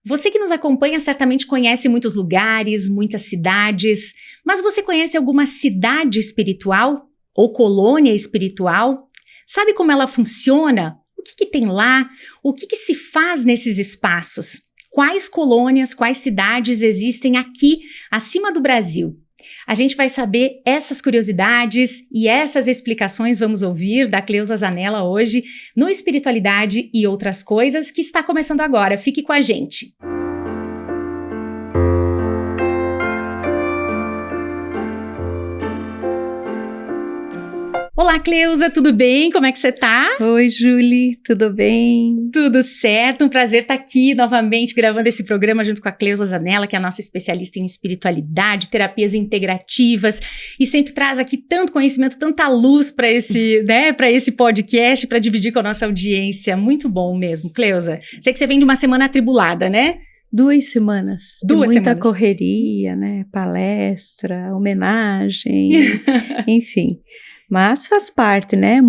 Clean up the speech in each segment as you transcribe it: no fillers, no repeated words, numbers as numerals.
Você que nos acompanha certamente conhece muitos lugares, muitas cidades, mas você conhece alguma cidade espiritual ou colônia espiritual? Sabe como ela funciona? O que tem lá? O que se faz nesses espaços? Quais colônias, quais cidades existem aqui, acima do Brasil? A gente vai saber essas curiosidades e essas explicações vamos ouvir da Cleusa Zanella hoje no Espiritualidade e Outras Coisas, que está começando agora. Fique com a gente. Olá, Cleusa, tudo bem? Como é que você tá? Oi, Julie, tudo bem? Tudo certo, um prazer estar aqui novamente gravando esse programa junto com a Cleusa Zanella, que é a nossa especialista em espiritualidade, terapias integrativas e sempre traz aqui tanto conhecimento, tanta luz para esse, para esse podcast, para dividir com a nossa audiência. Muito bom mesmo, Cleusa. Sei que você vem de uma semana atribulada, né? 2 semanas. Muita semanas. Correria, né? Palestra, homenagem, enfim. Mas faz parte, né?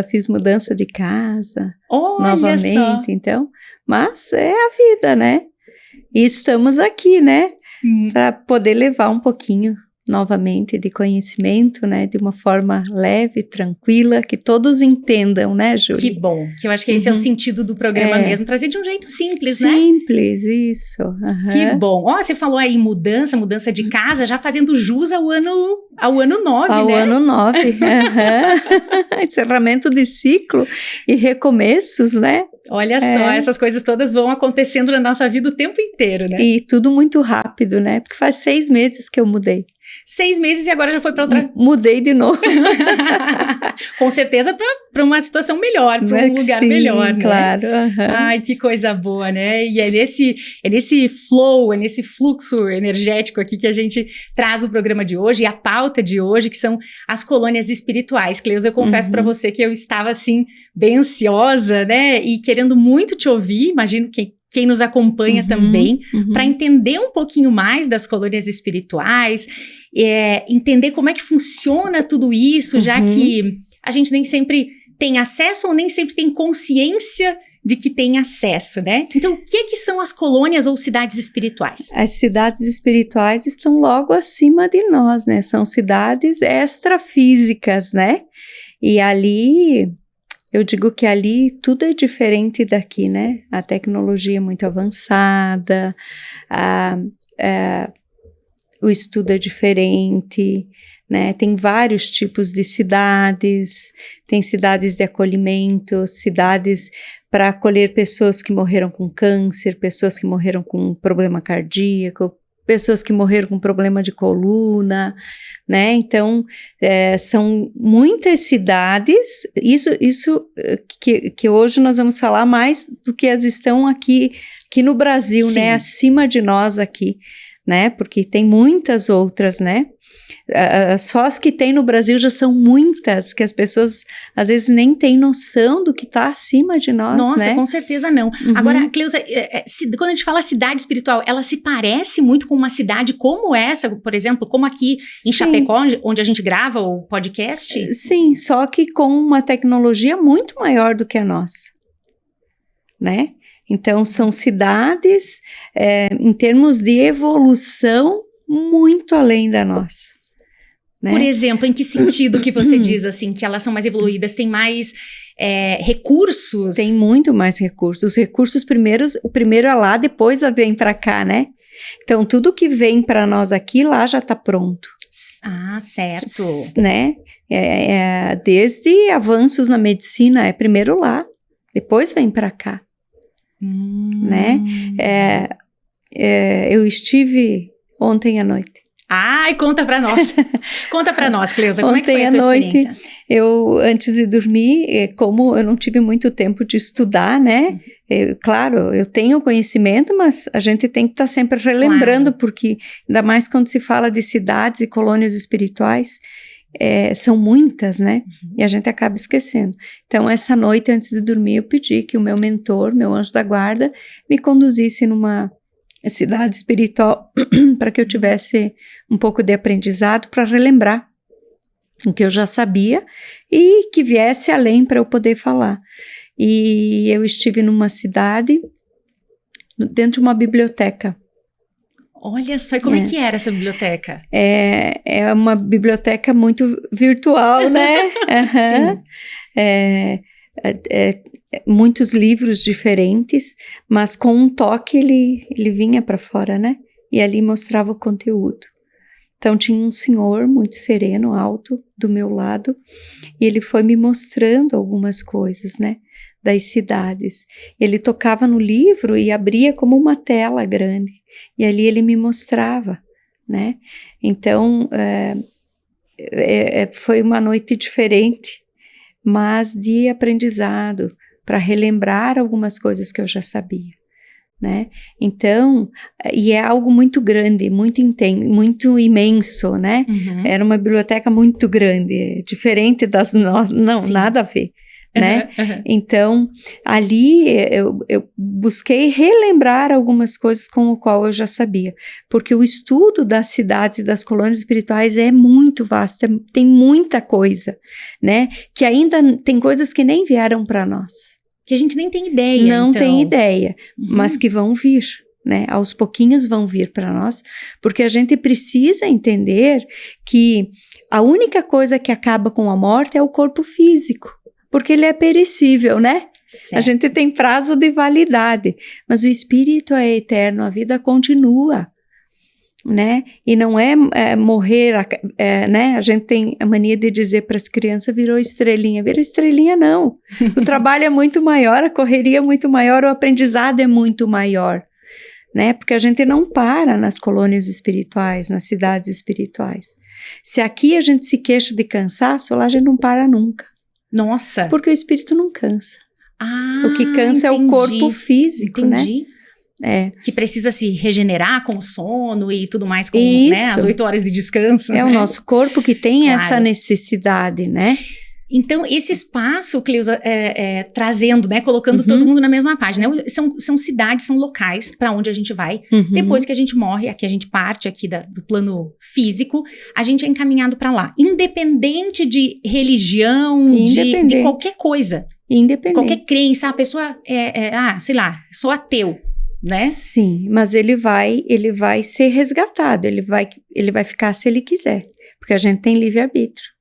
Fiz mudança de casa. Olha novamente, só. Então. Mas é a vida, né? E estamos aqui, né? Para poder levar um pouquinho novamente de conhecimento, né? De uma forma leve, tranquila, que todos entendam, né, Júlia? Que bom, que eu acho que esse é o sentido do programa mesmo, trazer de um jeito simples, né? Simples, isso. Que bom. Ó, você falou aí mudança de casa, já fazendo jus ao ano 9, né? Ao ano 9, encerramento de ciclo e recomeços, né? Olha só, essas coisas todas vão acontecendo na nossa vida o tempo inteiro, né? E tudo muito rápido, né? Porque faz 6 meses que eu mudei. 6 meses e agora já foi para outra... Mudei de novo. Com certeza para uma situação melhor, para um lugar melhor, né? Claro. Ai, que coisa boa, né? E é nesse flow, é nesse fluxo energético aqui que a gente traz o programa de hoje e a pauta de hoje, que são as colônias espirituais. Cleusa, eu confesso para você que eu estava, assim, bem ansiosa, né? E querendo muito te ouvir, imagino quem nos acompanha também, para entender um pouquinho mais das colônias espirituais, entender como é que funciona tudo isso, já que a gente nem sempre tem acesso ou nem sempre tem consciência de que tem acesso, né? Então, o que são as colônias ou cidades espirituais? As cidades espirituais estão logo acima de nós, né? São cidades extrafísicas, né? E ali... Eu digo que ali tudo é diferente daqui, né? A tecnologia é muito avançada, o estudo é diferente, né? Tem vários tipos de cidades, tem cidades de acolhimento, cidades para acolher pessoas que morreram com câncer, pessoas que morreram com problema cardíaco, pessoas que morreram com problema de coluna, né? Então, são muitas cidades, isso que hoje nós vamos falar mais do que as estão aqui no Brasil, né? Acima de nós aqui, né? Porque tem muitas outras, né? Só as que tem no Brasil já são muitas, que as pessoas às vezes nem têm noção do que está acima de nós, Nossa, né? Com certeza não. Agora, Cleusa, quando a gente fala cidade espiritual, ela se parece muito com uma cidade como essa, por exemplo, como aqui em Chapecó, onde a gente grava o podcast? Sim, só que com uma tecnologia muito maior do que a nossa, né? Então, são cidades, em termos de evolução, muito além da nossa. Né? Por exemplo, em que sentido que você diz assim, que elas são mais evoluídas, tem mais recursos? Tem muito mais recursos. Os recursos primeiro é lá, depois vem para cá, né? Então, tudo que vem para nós aqui, lá já está pronto. Ah, certo. Né? Desde avanços na medicina, primeiro lá, depois vem para cá. Né? Eu estive ontem à noite. Ai, conta pra nós. Conta pra nós, Cleusa, como é que foi a tua experiência? Eu, antes de dormir, como eu não tive muito tempo de estudar, né? Claro, eu tenho conhecimento, mas a gente tem que estar sempre relembrando, porque ainda mais quando se fala de cidades e colônias espirituais, são muitas, né? E a gente acaba esquecendo. Então, essa noite, antes de dormir, eu pedi que o meu mentor, meu anjo da guarda, me conduzisse numa cidade espiritual para que eu tivesse um pouco de aprendizado para relembrar o que eu já sabia e que viesse além para eu poder falar. E eu estive numa cidade dentro de uma biblioteca. Olha só, e como é que era essa biblioteca? É uma biblioteca muito virtual, né? Sim. Muitos livros diferentes, mas com um toque ele vinha para fora, né? E ali mostrava o conteúdo. Então tinha um senhor muito sereno, alto, do meu lado, e ele foi me mostrando algumas coisas, né? Das cidades. Ele tocava no livro e abria como uma tela grande. E ali ele me mostrava, né? Então, foi uma noite diferente, mas de aprendizado, para relembrar algumas coisas que eu já sabia, né? Então, e é algo muito grande, muito imenso, né? Uhum. Era uma biblioteca muito grande, diferente das nossas, não, Sim. nada a ver. Né? Uhum. Então, ali eu busquei relembrar algumas coisas com o qual eu já sabia, porque o estudo das cidades e das colônias espirituais é muito vasto, tem muita coisa, né? Que ainda tem coisas que nem vieram para nós. Que a gente nem tem ideia, Não então. tem ideia, mas que vão vir, né? Aos pouquinhos vão vir para nós, porque a gente precisa entender que a única coisa que acaba com a morte é o corpo físico. Porque ele é perecível, né? Certo. A gente tem prazo de validade, mas o espírito é eterno, a vida continua, né? E não é morrer, né? A gente tem a mania de dizer para as crianças, vira estrelinha não. O trabalho é muito maior, a correria é muito maior, o aprendizado é muito maior, né? Porque a gente não para nas colônias espirituais, nas cidades espirituais. Se aqui a gente se queixa de cansaço, lá a gente não para nunca. Nossa! Porque o espírito não cansa. O que cansa entendi. É o corpo físico, entendi. Né? Que precisa se regenerar com o sono e tudo mais, com né, as 8 horas de descanso. É, né? O nosso corpo que tem essa necessidade, né? Então, esse espaço, Cleusa, trazendo, né, colocando todo mundo na mesma página, né? São cidades, são locais para onde a gente vai. Depois que a gente morre, aqui a gente parte aqui do plano físico, a gente é encaminhado para lá. Independente de religião, de qualquer coisa. Independente. Qualquer crença, a pessoa sei lá, sou ateu, né? Sim, mas ele vai ser resgatado, ele vai ficar se ele quiser, porque a gente tem livre-arbítrio.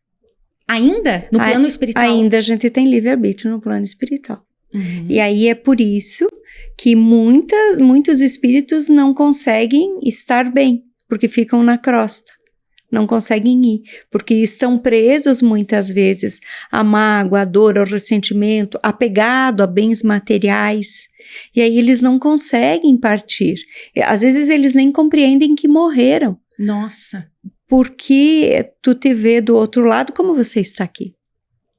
Ainda? No plano espiritual? Ainda a gente tem livre-arbítrio no plano espiritual. E aí é por isso que muitos espíritos não conseguem estar bem, porque ficam na crosta. Não conseguem ir, porque estão presos muitas vezes à mágoa, à dor, ao ressentimento, apegado a bens materiais. E aí eles não conseguem partir. Às vezes eles nem compreendem que morreram. Nossa! Porque tu te vê do outro lado como você está aqui.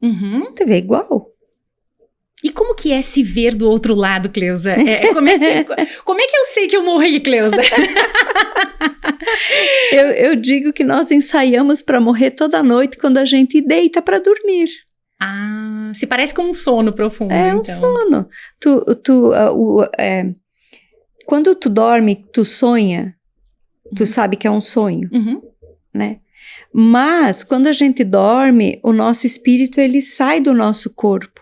Te vê igual. E como que é se ver do outro lado, Cleusa? Como é que eu sei que eu morri, Cleusa? eu digo que nós ensaiamos para morrer toda noite quando a gente deita para dormir. Ah, se parece com um sono profundo, então. É um sono. Quando tu dorme, tu sonha, tu sabe que é um sonho, né? Mas quando a gente dorme, o nosso espírito ele sai do nosso corpo.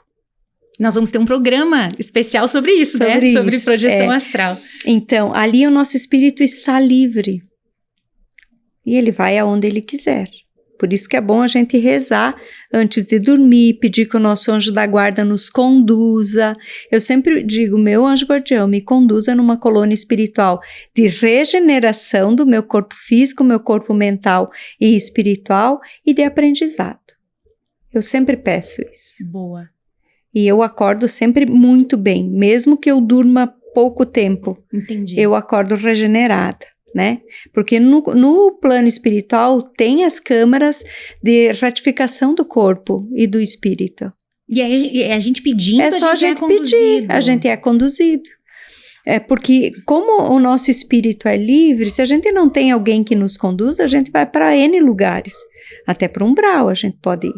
Nós vamos ter um programa especial sobre isso, né? Sobre projeção astral. Então, ali o nosso espírito está livre. E ele vai aonde ele quiser. Por isso que é bom a gente rezar antes de dormir, pedir que o nosso anjo da guarda nos conduza. Eu sempre digo, meu anjo guardião, me conduza numa colônia espiritual de regeneração do meu corpo físico, meu corpo mental e espiritual e de aprendizado. Eu sempre peço isso. Boa. E eu acordo sempre muito bem, mesmo que eu durma pouco tempo. Entendi. Eu acordo regenerada, né? Porque no plano espiritual tem as câmaras de ratificação do corpo e do espírito. E aí a gente pedindo, é só a gente pedir, a gente é conduzido. É porque como o nosso espírito é livre, se a gente não tem alguém que nos conduza, a gente vai para N lugares. Até para o umbral a gente pode ir,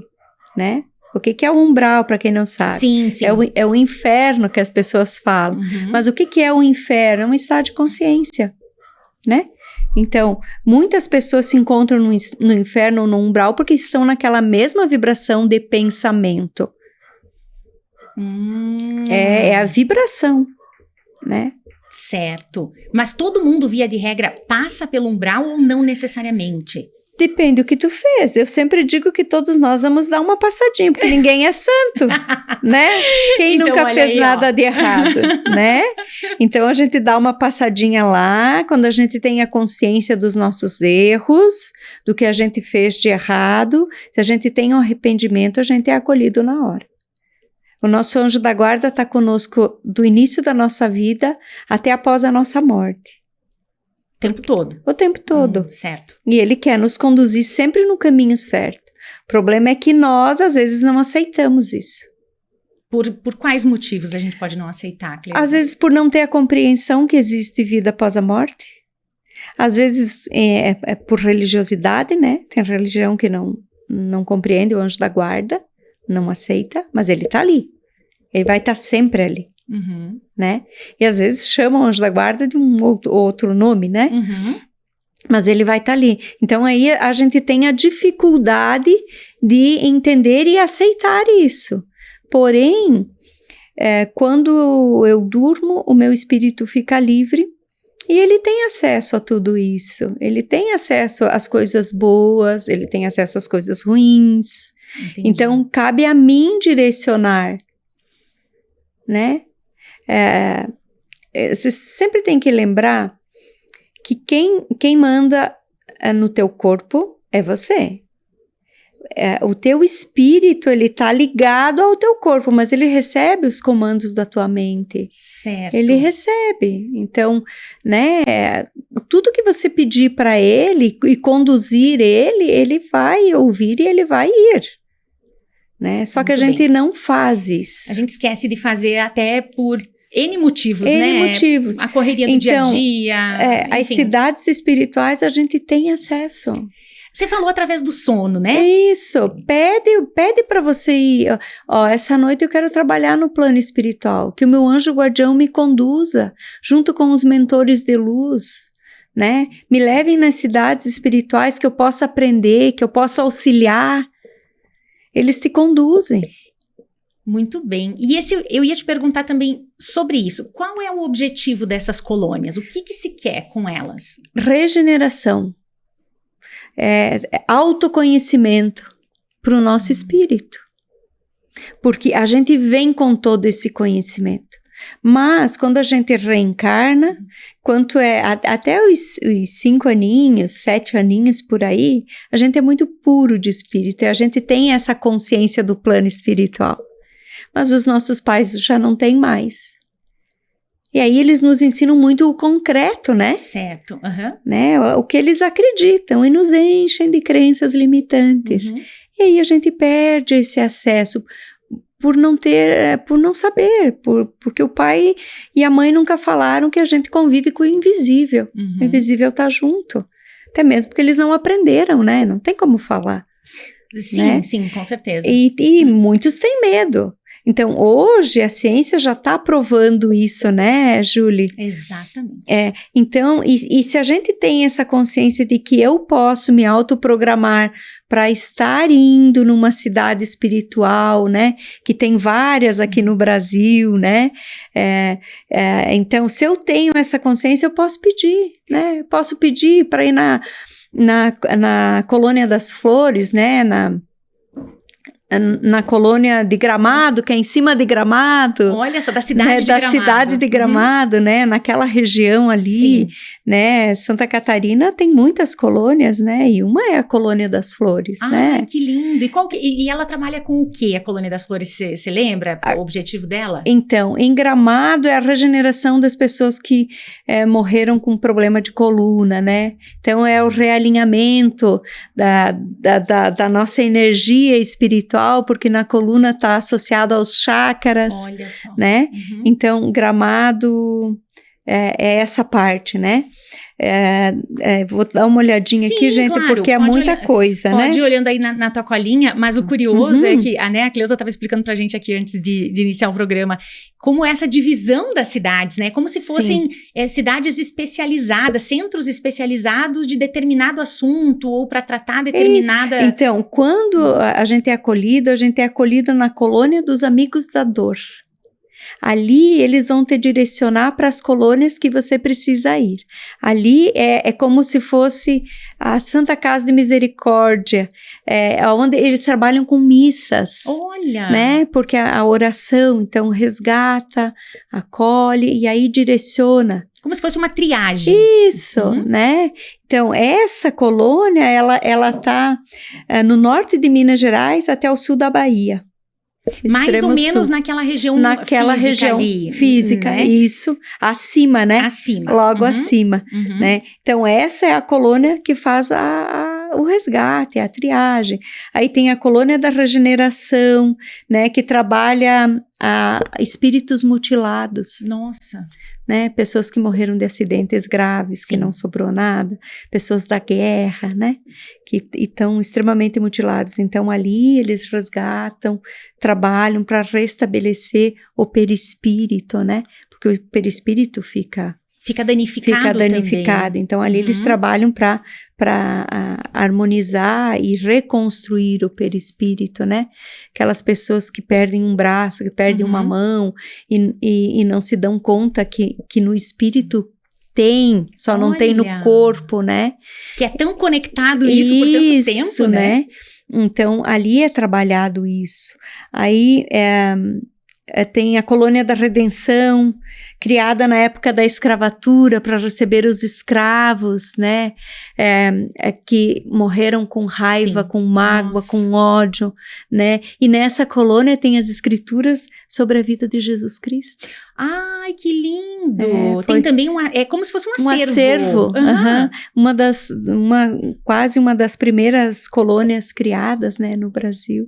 né? O que é o umbral, para quem não sabe? Sim. É o inferno que as pessoas falam. Mas o que é o inferno? É um estado de consciência, né? Então, muitas pessoas se encontram no inferno ou no umbral porque estão naquela mesma vibração de pensamento. É a vibração, né? Certo. Mas todo mundo, via de regra, passa pelo umbral ou não necessariamente? Depende do que tu fez. Eu sempre digo que todos nós vamos dar uma passadinha, porque ninguém é santo, né? Quem Então, nunca olha fez aí, nada ó. de errado, né? Então a gente dá uma passadinha lá, quando a gente tem a consciência dos nossos erros, do que a gente fez de errado. Se a gente tem um arrependimento, a gente é acolhido na hora. O nosso anjo da guarda está conosco do início da nossa vida até após a nossa morte. O tempo todo. O tempo todo. Certo. E ele quer nos conduzir sempre no caminho certo. O problema é que nós, às vezes, não aceitamos isso. Por quais motivos a gente pode não aceitar, Cleusa? Às vezes, por não ter a compreensão que existe vida após a morte. Às vezes, é por religiosidade, né? Tem religião que não compreende o anjo da guarda, não aceita, mas ele está ali. Ele vai estar sempre ali. Uhum. Né? E às vezes chamam o anjo da guarda de um outro nome, né? Uhum. Mas ele vai estar ali. Então aí a gente tem a dificuldade de entender e aceitar isso. Porém, quando eu durmo, o meu espírito fica livre e ele tem acesso a tudo isso. Ele tem acesso às coisas boas, ele tem acesso às coisas ruins. Entendi. Então, cabe a mim direcionar, né? Você sempre tem que lembrar que quem manda no teu corpo é você. O teu espírito, ele tá ligado ao teu corpo, mas ele recebe os comandos da tua mente. Certo. Ele recebe. Então, né, tudo que você pedir para ele e conduzir ele vai ouvir e ele vai ir. Né? Só que a gente não faz isso. A gente esquece de fazer até por N motivos, N né? motivos. A correria do dia a dia. As cidades espirituais a gente tem acesso. Você falou através do sono, né? Isso. Pede para você ir. Ó, essa noite eu quero trabalhar no plano espiritual. Que o meu anjo guardião me conduza, junto com os mentores de luz. Né? Me levem nas cidades espirituais que eu possa aprender, que eu possa auxiliar. Eles te conduzem. Muito bem. E eu ia te perguntar também sobre isso. Qual é o objetivo dessas colônias? O que se quer com elas? Regeneração. Autoconhecimento para o nosso espírito. Porque a gente vem com todo esse conhecimento. Mas, quando a gente reencarna, até os 5 aninhos, 7 aninhos por aí, a gente é muito puro de espírito e a gente tem essa consciência do plano espiritual. Mas os nossos pais já não têm mais. E aí eles nos ensinam muito o concreto, né? Certo. Uhum. Né? O que eles acreditam e nos enchem de crenças limitantes. Uhum. E aí a gente perde esse acesso por não saber, porque o pai e a mãe nunca falaram que a gente convive com o invisível. Uhum. O invisível tá junto. Até mesmo porque eles não aprenderam, né? Não tem como falar. Sim, né? Sim, com certeza. E muitos têm medo. Então, hoje, a ciência já está provando isso, né, Julie? Exatamente. Então, e se a gente tem essa consciência de que eu posso me autoprogramar para estar indo numa cidade espiritual, né, que tem várias aqui no Brasil, né, então, se eu tenho essa consciência, eu posso pedir, né, eu posso pedir para ir na Colônia das Flores, né, na colônia de Gramado, que é em cima de Gramado. Olha só, da cidade de da Gramado. Cidade de Gramado, né? Naquela região ali, Sim. né? Santa Catarina tem muitas colônias, né? E uma é a Colônia das Flores, né? Que lindo. E ela trabalha com o quê, a Colônia das Flores? Você lembra o objetivo dela? Então, em Gramado é a regeneração das pessoas que morreram com problema de coluna, né? Então, é o realinhamento da nossa energia espiritual, porque na coluna está associado aos chakras. Olha só. Né? Uhum. Então, Gramado é essa parte, né? Vou dar uma olhadinha aqui, gente, claro, porque é muita coisa, né? Pode ir olhando aí na tua colinha, mas o curioso é que a Cleusa estava explicando pra gente aqui antes de iniciar o programa, como essa divisão das cidades, né? Como se fossem cidades especializadas, centros especializados de determinado assunto ou para tratar determinada... Isso. Então, quando a gente é acolhido na colônia dos amigos da dor. Ali eles vão te direcionar para as colônias que você precisa ir. Ali é como se fosse a Santa Casa de Misericórdia, onde eles trabalham com missas. Olha! Né? Porque a oração, então, resgata, acolhe e aí direciona. Como se fosse uma triagem. Isso, né? Então, essa colônia, ela tá no norte de Minas Gerais até o sul da Bahia. Mais ou menos naquela região física ali, física, né? Isso, acima, né? Acima. Logo acima, né? Então, essa é a colônia que faz o resgate, a triagem. Aí tem a colônia da regeneração, né? Que trabalha espíritos mutilados. Nossa! Né? Pessoas que morreram de acidentes graves, Sim. que não sobrou nada, pessoas da guerra, né? Que estão extremamente mutilados. Então, ali eles resgatam, trabalham para restabelecer o perispírito, né? Porque o perispírito fica danificado também. Então, ali eles trabalham para harmonizar e reconstruir o perispírito, né? Aquelas pessoas que perdem um braço, que perdem uma mão e não se dão conta que no espírito tem, só não tem no corpo, né? Que é tão conectado isso por tanto tempo, né? Então, ali é trabalhado isso. Aí, tem a colônia da redenção, criada na época da escravatura para receber os escravos, né? Que morreram com raiva, Sim. com mágoa, com ódio, né? E nessa colônia tem as escrituras sobre a vida de Jesus Cristo. Ai, que lindo! Tem também é como se fosse um acervo. Quase uma das primeiras colônias criadas, né, no Brasil.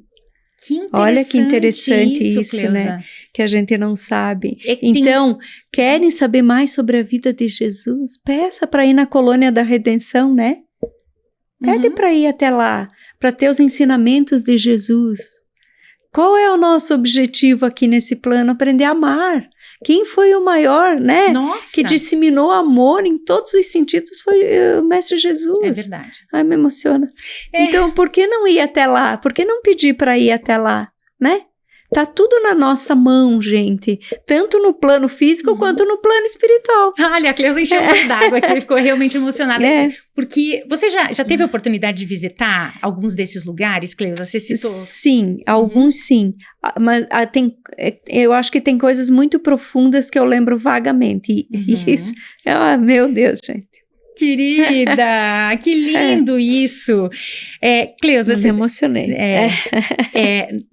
Olha que interessante isso, né? Que a gente não sabe. Então, querem saber mais sobre a vida de Jesus? Peça para ir na colônia da redenção, né? Pede para ir até lá, para ter os ensinamentos de Jesus. Qual é o nosso objetivo aqui nesse plano? Aprender a amar. Quem foi o maior, né? Nossa! Que disseminou amor em todos os sentidos foi o Mestre Jesus. É verdade. Ai, me emociona. Então, por que não ir até lá? Por que não pedir para ir até lá, né? Tá tudo na nossa mão, gente. Tanto no plano físico quanto no plano espiritual. Olha, a Cleusa encheu um pouco d'água aqui, ficou realmente emocionada. Porque você já teve a oportunidade de visitar alguns desses lugares, Cleusa? Você citou? Sim, alguns sim. Mas eu acho que tem coisas muito profundas que eu lembro vagamente. E isso, meu Deus, gente. Querida, que lindo isso. Cleusa, eu me emocionei.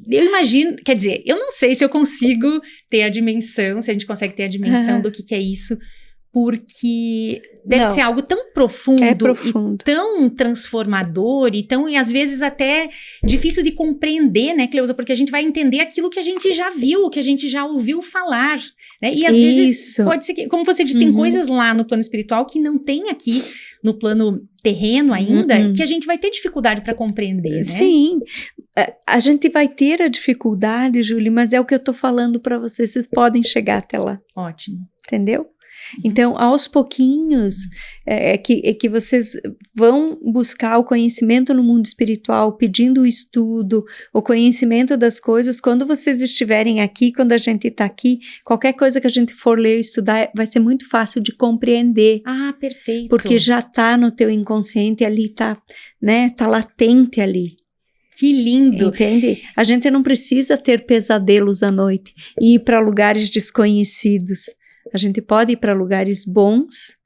Eu imagino, quer dizer, eu não sei se eu consigo ter a dimensão, se a gente consegue ter a dimensão do que é isso, porque deve ser algo tão profundo, e tão transformador, e às vezes até difícil de compreender, né, Cleusa? Porque a gente vai entender aquilo que a gente já viu, que a gente já ouviu falar, né? E às vezes pode ser que, como você diz, tem coisas lá no plano espiritual que não tem aqui no plano terreno ainda, que a gente vai ter dificuldade para compreender, né? Sim, a gente vai ter a dificuldade, Júlia, mas é o que eu tô falando para vocês podem chegar até lá. Ótimo. Entendeu? Então, aos pouquinhos, que vocês vão buscar o conhecimento no mundo espiritual, pedindo o estudo, o conhecimento das coisas. Quando vocês estiverem aqui, quando a gente está aqui, qualquer coisa que a gente for ler ou estudar, vai ser muito fácil de compreender. Ah, perfeito. Porque já está no teu inconsciente ali, tá latente ali. Que lindo! Entende? A gente não precisa ter pesadelos à noite e ir para lugares desconhecidos. A gente pode ir para lugares bons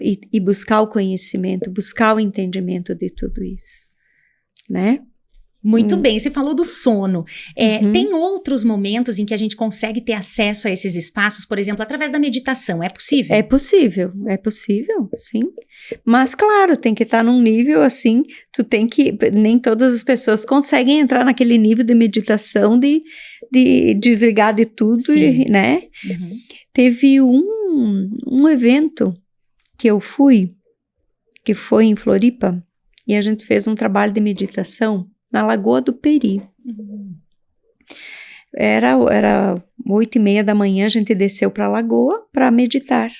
e buscar o conhecimento, buscar o entendimento de tudo isso, né? Muito bem, você falou do sono. Tem outros momentos em que a gente consegue ter acesso a esses espaços, por exemplo, através da meditação, é possível? É possível, sim. Mas, claro, tem que estar num nível assim, nem todas as pessoas conseguem entrar naquele nível de meditação de desligar de tudo, né? Teve um evento que eu fui, que foi em Floripa, e a gente fez um trabalho de meditação na Lagoa do Peri. Era 8:30 da manhã, a gente desceu para a lagoa para meditar,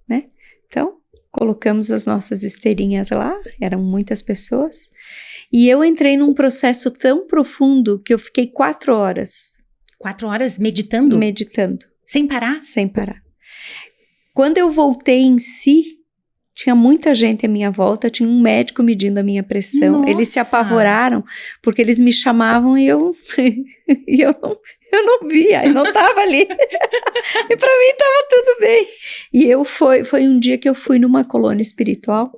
né? Então, colocamos as nossas esteirinhas lá, eram muitas pessoas, e eu entrei num processo tão profundo que eu fiquei 4 horas. 4 horas meditando? Meditando. Sem parar? Sem parar. Quando eu voltei em si, tinha muita gente à minha volta, tinha um médico medindo a minha pressão. Nossa. Eles se apavoraram, porque eles me chamavam e eu não via, eu não estava ali. E para mim estava tudo bem. E foi um dia que eu fui numa colônia espiritual,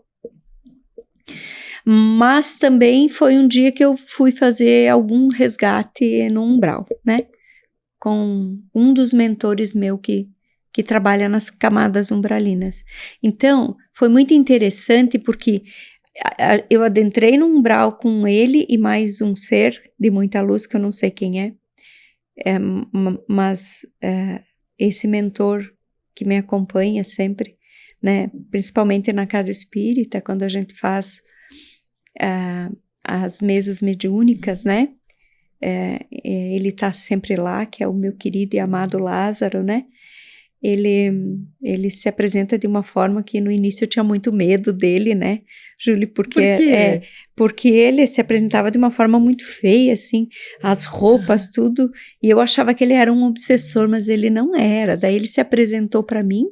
mas também foi um dia que eu fui fazer algum resgate no umbral, né? Com um dos mentores meu que trabalha nas camadas umbralinas. Então, foi muito interessante porque eu adentrei no umbral com ele e mais um ser de muita luz, que eu não sei quem é, mas esse mentor que me acompanha sempre, né, principalmente na casa espírita, quando a gente faz as mesas mediúnicas, né, ele está sempre lá, que é o meu querido e amado Lázaro, né. Ele se apresenta de uma forma que no início eu tinha muito medo dele, né, Júlia, porque Por quê? porque ele se apresentava de uma forma muito feia, assim, as roupas, tudo, e eu achava que ele era um obsessor, mas ele não era. Daí ele se apresentou para mim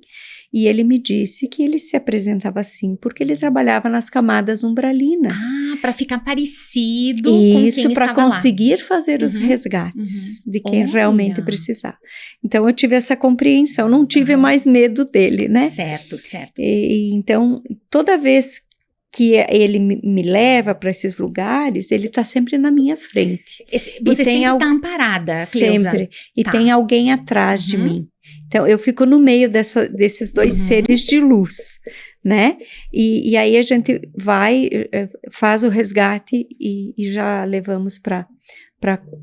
e ele me disse que ele se apresentava assim porque ele trabalhava nas camadas umbralinas. Ah, para ficar parecido com quem Isso, para estava lá. conseguir fazer os resgates de quem Olha. realmente precisava. Então eu tive essa compreensão, não tive mais medo dele, né? Certo. Então, toda vez que ele me leva para esses lugares, ele está sempre na minha frente. Você sempre está amparada, Cleusa. Sempre. E Tá. tem alguém atrás de mim. Então, eu fico no meio desses dois seres de luz, né? E aí a gente vai, faz o resgate e já levamos para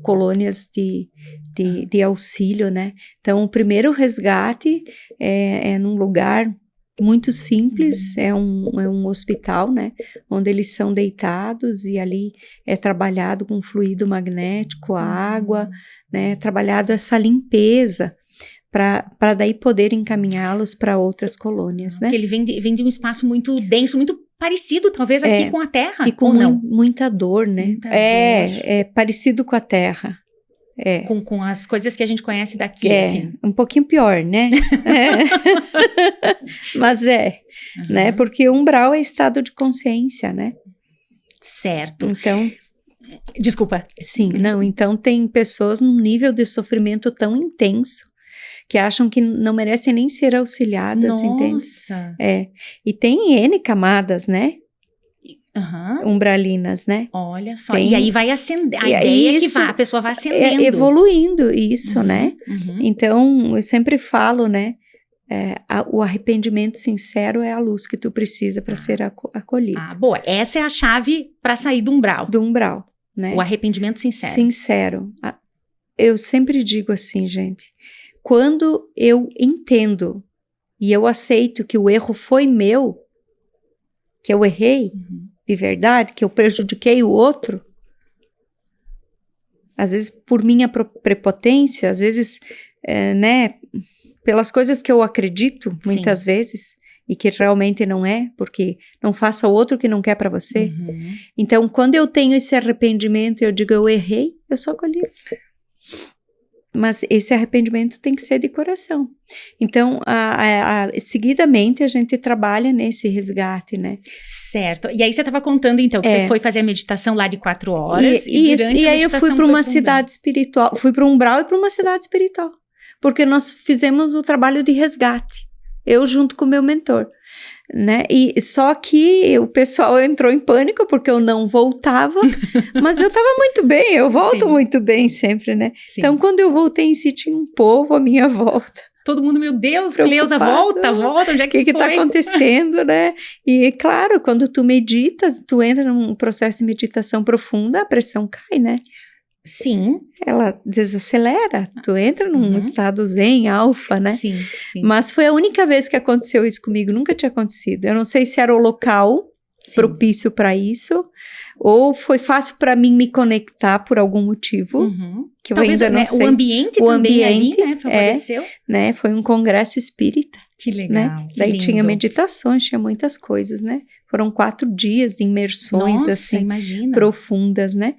colônias de auxílio, né? Então, o primeiro resgate é num lugar muito simples, é um hospital, né, onde eles são deitados e ali é trabalhado com fluido magnético, água, né, trabalhado essa limpeza para daí poder encaminhá-los para outras colônias, né. Porque ele vem de um espaço muito denso, muito parecido talvez aqui com a Terra, e com ou não? muita dor, né, Muita é parecido com a Terra. Com as coisas que a gente conhece daqui, assim. Um pouquinho pior, né? Mas né? Porque o umbral é estado de consciência, né? Certo. Então... Desculpa. Sim, não, então tem pessoas num nível de sofrimento tão intenso que acham que não merecem nem ser auxiliadas, entende? Nossa. E tem N camadas, né? Umbralinas, né? Olha só, e aí vai acender, a ideia é que a pessoa vai acendendo. Evoluindo isso, né? Então, eu sempre falo, né? O arrependimento sincero é a luz que tu precisa para ser acolhido. Boa, essa é a chave para sair do umbral. Do umbral, né? O arrependimento sincero. Sincero. Eu sempre digo assim, gente, quando eu entendo e eu aceito que o erro foi meu, que eu errei, de verdade, que eu prejudiquei o outro, às vezes por minha prepotência, às vezes, né, pelas coisas que eu acredito, muitas vezes, e que realmente não é, porque não faça o outro que não quer para você. Então, quando eu tenho esse arrependimento, eu digo, eu errei, eu sou acolhido. Mas esse arrependimento tem que ser de coração. Então, seguidamente, a gente trabalha nesse resgate, né? Certo. E aí você estava contando, então, que você foi fazer a meditação lá de 4 horas. E aí eu fui para uma cidade espiritual. Fui para um umbral e para uma cidade espiritual. Porque nós fizemos o trabalho de resgate. Eu junto com o meu mentor. Né? E só que o pessoal entrou em pânico porque eu não voltava, mas eu estava muito bem, eu volto muito bem sempre, né? Sim. Então, quando eu voltei em si, tinha um povo à minha volta. Todo mundo, meu Deus, Cleusa, volta, onde é que que está acontecendo, né? E, claro, quando tu medita, tu entra num processo de meditação profunda, a pressão cai, né? Sim. Ela desacelera, tu entra num estado zen, alfa, né? Sim. Mas foi a única vez que aconteceu isso comigo, nunca tinha acontecido. Eu não sei se era o local propício para isso, ou foi fácil para mim me conectar por algum motivo, que talvez eu ainda não sei. O ambiente também ali, né, favoreceu. Né, foi um congresso espírita. Que legal, né? Daí lindo. Tinha meditações, tinha muitas coisas, né? Foram 4 dias de imersões, assim, imagina. profundas, né?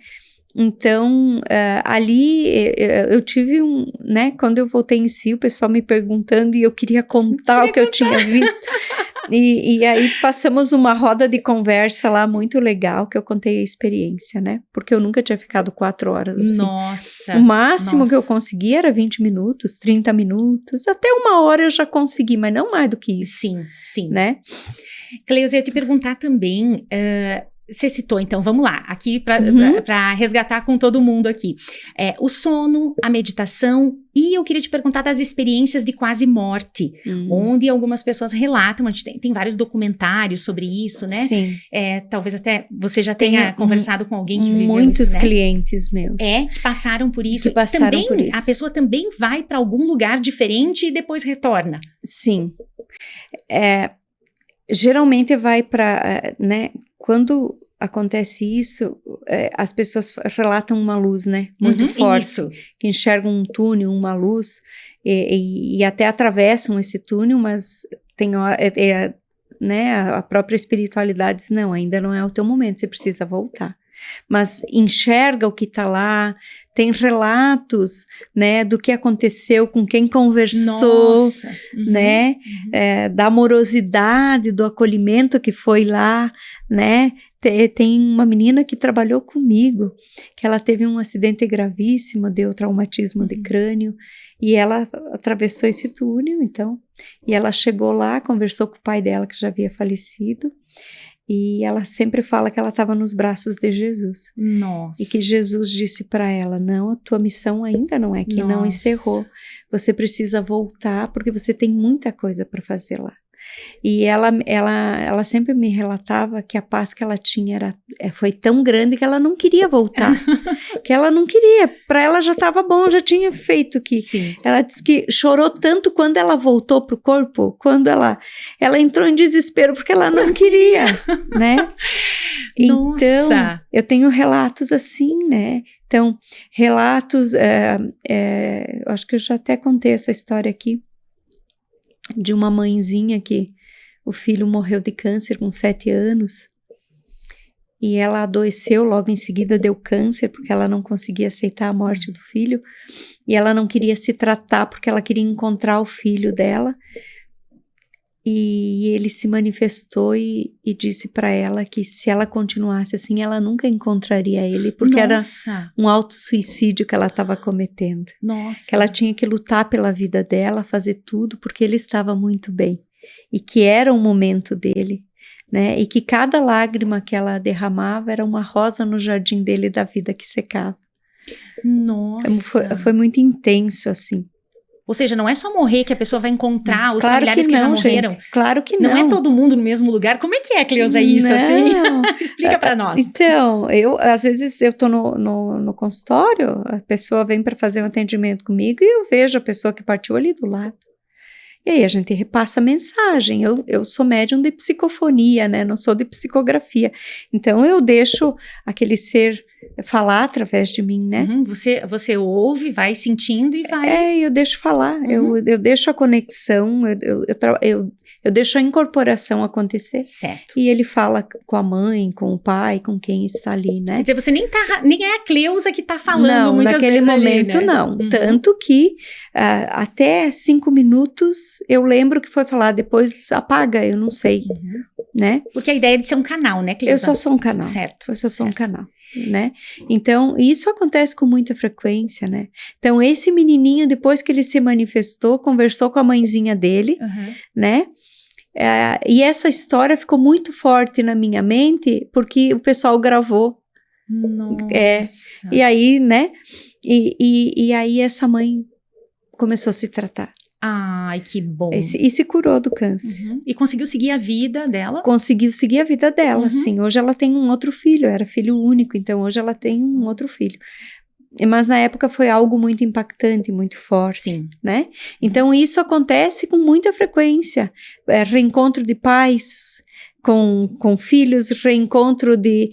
Então, ali eu tive né, quando eu voltei em si, o pessoal me perguntando e eu queria contar o que eu tinha visto. E aí passamos uma roda de conversa lá muito legal, que eu contei a experiência, né? Porque eu nunca tinha ficado 4 horas assim. Nossa! O máximo que eu consegui era 20 minutos, 30 minutos, até 1 hora eu já consegui, mas não mais do que isso. Sim, sim. Né? Cleusa, eu ia te perguntar também... Você citou, então, vamos lá, aqui para resgatar com todo mundo aqui. O sono, a meditação, e eu queria te perguntar das experiências de quase morte, onde algumas pessoas relatam, a gente tem vários documentários sobre isso, né? Sim. Talvez até você já tenha conversado com alguém que viveu muitos isso, né? clientes meus. Que passaram por isso. Que passaram também, por isso. A pessoa também vai para algum lugar diferente e depois retorna. Sim. Geralmente vai para, né? Quando acontece isso, as pessoas relatam uma luz, né? Muito forte. Isso. Que enxergam um túnel, uma luz, e até atravessam esse túnel, mas tem né? A própria espiritualidade diz, não, ainda não é o teu momento, você precisa voltar. Mas enxerga o que está lá, tem relatos, né, do que aconteceu, com quem conversou. Nossa. Né, da amorosidade, do acolhimento que foi lá, né. Tem uma menina que trabalhou comigo, que ela teve um acidente gravíssimo, deu traumatismo de crânio, e ela atravessou esse túnel, então, e ela chegou lá, conversou com o pai dela, que já havia falecido, e ela sempre fala que ela estava nos braços de Jesus. Nossa. E que Jesus disse para ela, não, a tua missão ainda não é aqui, não encerrou. Você precisa voltar, porque você tem muita coisa para fazer lá. E ela sempre me relatava que a paz que ela tinha foi tão grande que ela não queria voltar. Que ela não queria, para ela já estava bom, já tinha feito que. Sim. Ela disse que chorou tanto quando ela voltou pro corpo, quando ela entrou em desespero porque ela não queria, né? Nossa. Então, eu tenho relatos assim, né? Então, relatos, eu acho que eu já até contei essa história aqui, de uma mãezinha que o filho morreu de câncer com 7 anos e ela adoeceu, logo em seguida deu câncer porque ela não conseguia aceitar a morte do filho e ela não queria se tratar porque ela queria encontrar o filho dela e ele se manifestou e disse para ela que se ela continuasse assim ela nunca encontraria ele porque era um autossuicídio que ela estava cometendo. Nossa. Que ela tinha que lutar pela vida dela, fazer tudo porque ele estava muito bem e que era o momento dele, né? E que cada lágrima que ela derramava era uma rosa no jardim dele da vida que secava. Nossa. Foi muito intenso assim. Ou seja, não é só morrer que a pessoa vai encontrar os claro familiares que já morreram. Gente, claro que não. Não é todo mundo no mesmo lugar. Como é que é, Cleusa, isso assim? Explica pra nós. Então, às vezes eu tô no consultório, a pessoa vem para fazer um atendimento comigo e eu vejo a pessoa que partiu ali do lado. E aí a gente repassa a mensagem. Eu sou médium de psicofonia, né? Não sou de psicografia. Então eu deixo aquele ser falar através de mim, né? Você ouve, vai sentindo e vai... eu deixo falar. Eu deixo a conexão, eu deixo a incorporação acontecer. Certo. E ele fala com a mãe, com o pai, com quem está ali, né? Quer dizer, você nem é a Cleusa que está falando muitas vezes. Não, naquele momento ali, né? não. Tanto que até 5 minutos eu lembro que foi falar, depois apaga, eu não sei, né? Porque a ideia é de ser um canal, né, Cleusa? Eu só sou um canal. Certo. Eu só sou um canal. Né? Então, isso acontece com muita frequência, né? Então, esse menininho, depois que ele se manifestou, conversou com a mãezinha dele, né? E essa história ficou muito forte na minha mente, porque o pessoal gravou. Nossa! E aí, né? E aí essa mãe começou a se tratar. Ai, que bom. E se curou do câncer. E conseguiu seguir a vida dela? Conseguiu seguir a vida dela, sim. Hoje ela tem um outro filho, era filho único, então hoje ela tem um outro filho. Mas na época foi algo muito impactante, muito forte, sim, né? Então isso acontece com muita frequência. Reencontro de pais com filhos, reencontro de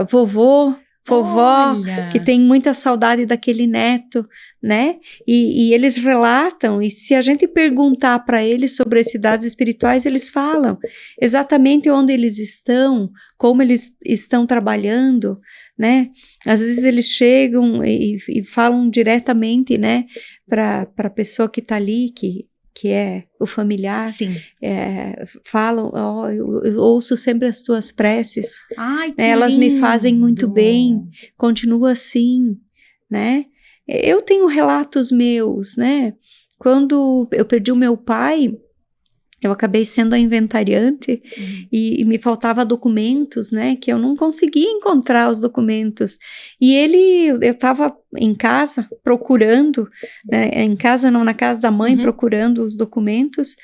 vovô, vovó Olha. que tem muita saudade daquele neto, né? E eles relatam, e se a gente perguntar para eles sobre as cidades espirituais, eles falam exatamente onde eles estão, como eles estão trabalhando, né? Às vezes eles chegam e falam diretamente, né, para a pessoa que está ali, que é o familiar. Sim. Falam, eu ouço sempre as tuas preces. Ai, que Elas me lindo. fazem muito bem, continua assim, né? Eu tenho relatos meus, né? Quando eu perdi o meu pai, eu acabei sendo a inventariante e me faltava documentos, né? Que eu não conseguia encontrar os documentos. E eu estava em casa procurando, né, em casa não, na casa da mãe, procurando os documentos.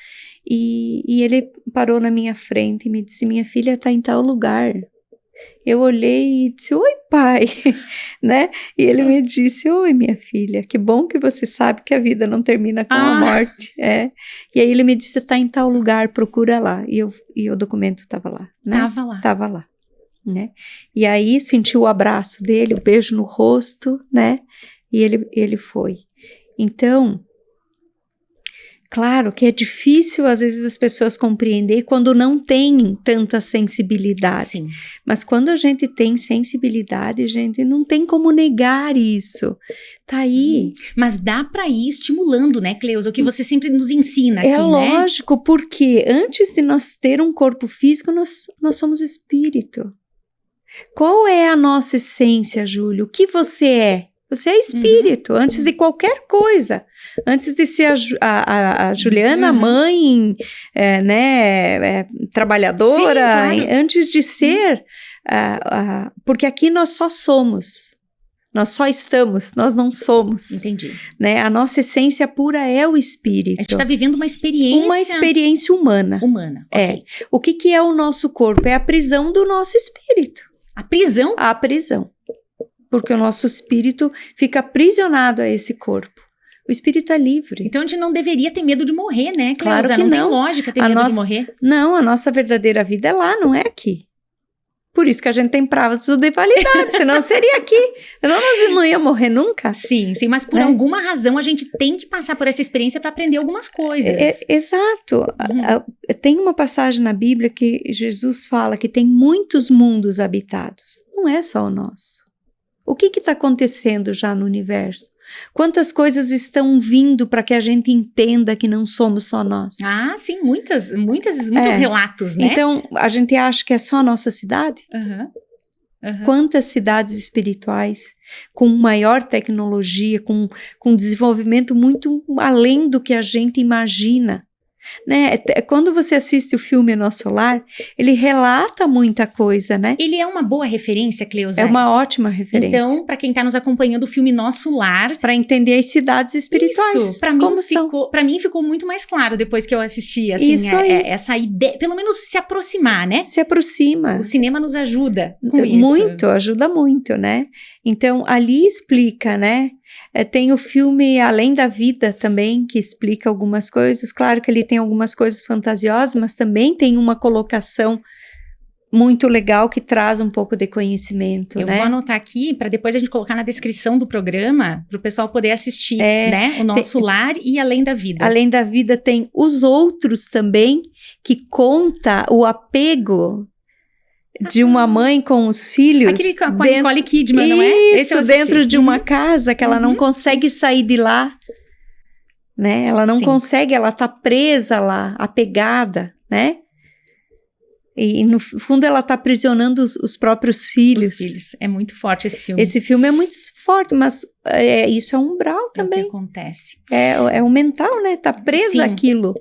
E ele parou na minha frente e me disse, minha filha está em tal lugar. Eu olhei e disse, oi pai, né? E ele me disse, oi minha filha, que bom que você sabe que a vida não termina com a morte. E aí ele me disse, tá em tal lugar, procura lá. E o documento estava lá, né? Tava lá, né? E aí senti o abraço dele, o beijo no rosto, né? E ele foi. Então, claro que é difícil, às vezes, as pessoas compreender quando não têm tanta sensibilidade. Sim. Mas quando a gente tem sensibilidade, gente, não tem como negar isso. Tá aí. Mas dá para ir estimulando, né, Cleusa? O que você sempre nos ensina aqui, É né? lógico, porque antes de nós ter um corpo físico, nós somos espírito. Qual é a nossa essência, Júlio? O que você é? Você é espírito, antes de qualquer coisa. Antes de ser a Juliana, mãe, trabalhadora, sim, claro. Antes de ser, porque aqui nós só somos, nós só estamos, nós não somos. Entendi. Né? A nossa essência pura é o espírito. A gente está vivendo uma experiência... Uma experiência humana. Humana, ok. O que é o nosso corpo? É a prisão do nosso espírito. A prisão? A prisão. Porque o nosso espírito fica aprisionado a esse corpo. O espírito é livre. Então a gente não deveria ter medo de morrer, né, Cleusa? Claro que não tem lógica ter medo de morrer. Não, a nossa verdadeira vida é lá, não é aqui. Por isso que a gente tem prazo de validade, senão seria aqui. Senão nós não ia morrer nunca. Sim, mas por alguma razão a gente tem que passar por essa experiência para aprender algumas coisas. Exato. Tem uma passagem na Bíblia que Jesus fala que tem muitos mundos habitados. Não é só o nosso. O que está acontecendo já no universo? Quantas coisas estão vindo para que a gente entenda que não somos só nós? Ah, sim, muitos relatos, né? Então, a gente acha que é só a nossa cidade? Quantas cidades espirituais com maior tecnologia, com desenvolvimento muito além do que a gente imagina? Né? Quando você assiste o filme Nosso Lar, ele relata muita coisa, né? Ele é uma boa referência, Cleusa? É uma ótima referência. Então, para quem está nos acompanhando, o filme Nosso Lar... Para entender as cidades espirituais. Isso, para mim ficou muito mais claro depois que eu assisti, assim, essa ideia, pelo menos se aproximar, né? Se aproxima. O cinema nos ajuda com isso. Muito, ajuda muito, né? Então, ali explica, né? Tem o filme Além da Vida também, que explica algumas coisas. Claro que ele tem algumas coisas fantasiosas, mas também tem uma colocação muito legal que traz um pouco de conhecimento, Eu né? vou anotar aqui para depois a gente colocar na descrição do programa, para o pessoal poder assistir, né? O Nosso Lar e Além da Vida. Além da Vida tem Os Outros também, que conta o apego de uma mãe com os filhos. Aquele com a Nicole Kidman, não é? Isso, dentro de uma casa que ela não consegue sair de lá, né? Ela não consegue, ela tá presa lá, apegada, né? E no fundo ela tá aprisionando os próprios filhos. Os filhos. É muito forte esse filme. Esse filme é muito forte, mas isso é um umbral também. É o que acontece. É o mental, né? Tá presa aquilo.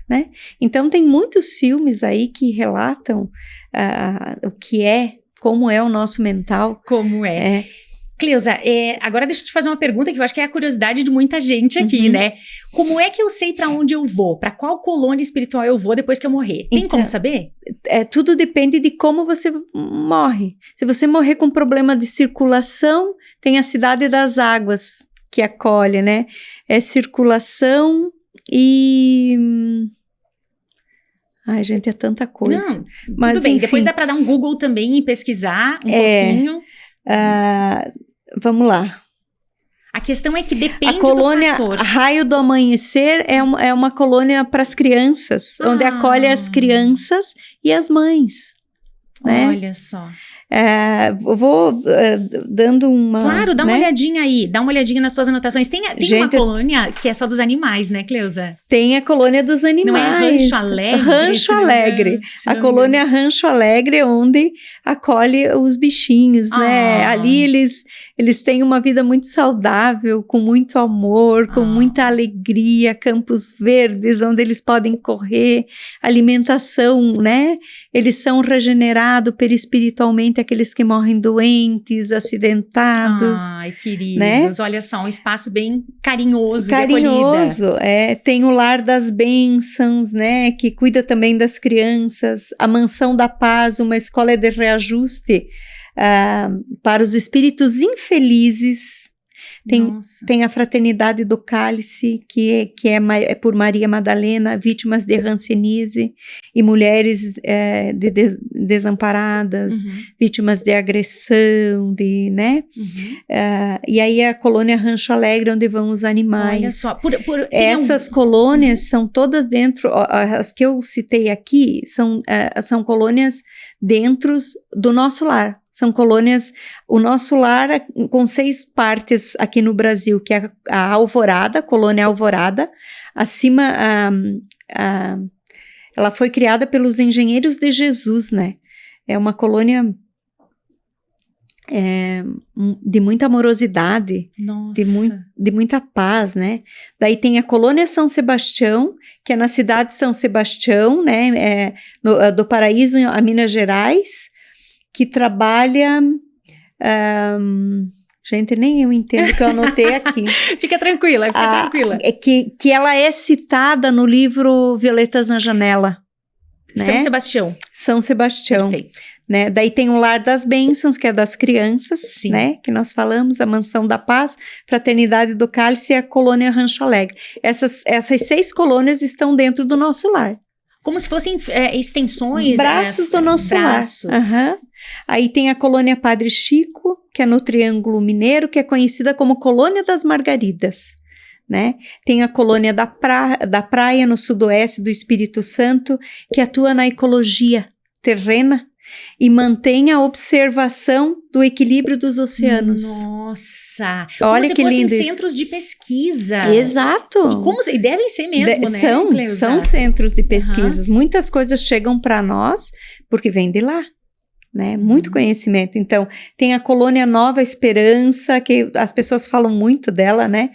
Né? Então tem muitos filmes aí que relatam o que é, como é o nosso mental. Como é. Cleusa, agora deixa eu te fazer uma pergunta que eu acho que é a curiosidade de muita gente aqui, né? Como é que eu sei para onde eu vou? Para qual colônia espiritual eu vou depois que eu morrer? Tem como saber? Tudo depende de como você morre. Se você morrer com problema de circulação, tem a Cidade das Águas que acolhe, né? É circulação e... Ai, gente, é tanta coisa. Não, mas, tudo bem. Enfim, depois dá para dar um Google também e pesquisar um pouquinho. Vamos lá. A questão é que depende A colônia do fator. Raio do Amanhecer é uma colônia para as crianças, onde acolhe as crianças e as mães. Né? Olha só. Eu vou dando uma... Claro, dá uma olhadinha aí, dá uma olhadinha nas suas anotações. Tem uma colônia que é só dos animais, né, Cleusa? Tem a colônia dos animais. Não é Rancho Alegre? Rancho Alegre. A colônia Rancho Alegre, onde acolhe os bichinhos, né? Ali eles têm uma vida muito saudável, com muito amor, com muita alegria, campos verdes, onde eles podem correr, alimentação, né? Eles são regenerados perispiritualmente, aqueles que morrem doentes, acidentados. Ai, queridos, né? Olha só, um espaço bem carinhoso, carinhoso, tem o Lar das Bênçãos, né, que cuida também das crianças, a Mansão da Paz, uma escola de reajuste para os espíritos infelizes. Tem a Fraternidade do Cálice, que é por Maria Madalena, vítimas de hanseníase e mulheres desamparadas, vítimas de agressão, né? E aí a colônia Rancho Alegre, onde vão os animais. Olha só, essas colônias são todas dentro, as que eu citei aqui, são colônias dentro do nosso lar. São colônias, o nosso lar com 6 partes aqui no Brasil, que é a Alvorada, a colônia Alvorada. Acima, ela foi criada pelos engenheiros de Jesus, né? É uma colônia de muita amorosidade, de muita paz, né? Daí tem a colônia São Sebastião, que é na cidade de São Sebastião, né? Do Paraíso, a Minas Gerais, que trabalha... gente, nem eu entendo o que eu anotei aqui. Fica tranquila. Que ela é citada no livro Violetas na Janela. Né? São Sebastião. Perfeito. Né? Daí tem o Lar das Bênçãos, que é das crianças, né? Que nós falamos, a Mansão da Paz, Fraternidade do Cálice e a colônia Rancho Alegre. Essas 6 colônias estão dentro do nosso lar. Como se fossem extensões... Braços do nosso lar. Aí tem a colônia Padre Chico, que é no Triângulo Mineiro, que é conhecida como Colônia das Margaridas, né? Tem a colônia da Praia, no sudoeste do Espírito Santo, que atua na ecologia terrena e mantém a observação do equilíbrio dos oceanos. Nossa! Olha que lindo isso. Centros de pesquisa. Exato. E devem ser mesmo, né? São centros de pesquisas. Muitas coisas chegam para nós porque vem de lá. Né? Muito conhecimento. Então, tem a colônia Nova Esperança, que as pessoas falam muito dela, né?